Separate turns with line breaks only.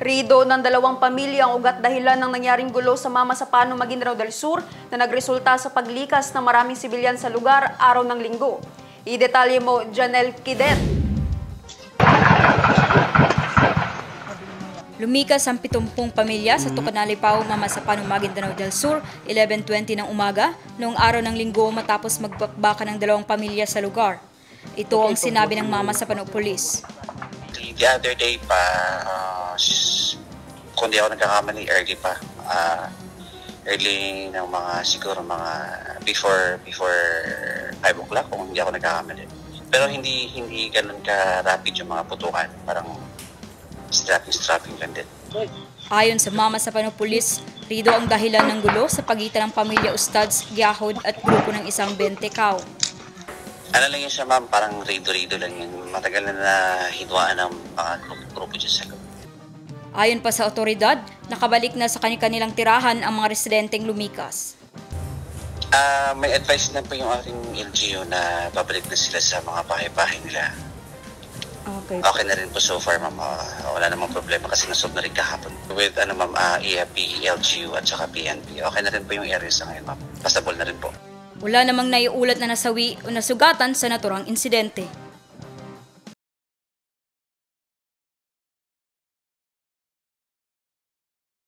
Rido ng dalawang pamilya ang ugat dahilan ng nangyaring gulo sa Mamasapano, Maguindanao del Sur na nagresulta sa paglikas ng maraming sibilyan sa lugar araw ng Linggo. I-detalye mo, Janelle Kidet.
Lumikas ang 70 pamilya sa Tucanalipaw, Mamasapano, Maguindanao del Sur, 11:20 ng umaga, noong araw ng Linggo matapos magbakbakan ng dalawang pamilya sa lugar. Ito ang sinabi ng Mamasapano Police.
The other day pa, kung di ako nagkakamali, early pa. Early ng mga, siguro mga before 5 o'clock kung hindi ako nagkakamali. Pero hindi ganun ka-rapid yung mga putukan. Parang strapping lang din.
Ayon sa Mamasapano Police, rido ang dahilan ng gulo sa pagitan ng pamilya Ustads, Gyahod at grupo ng isang 20 kaw.
Ano lang yun siya, ma'am, parang rido-rido lang yun. Matagal na hinwaan ng mga grupo dyan sa loob.
Ayon pa sa otoridad, nakabalik na sa kanilang tirahan ang mga residenteng lumikas.
May advice na po yung aking LGU na babalik na sila sa mga bahay-bahay nila. Okay na rin po so far, ma'am. Wala namang problema kasi nasolve na rin kahapon. With ma'am, EFP, LGU at saka PNP. Okay na rin po yung areas sa ngayon, ma'am. Passable na rin po.
Wala namang naiulat na nasawi o nasugatan sa naturang insidente.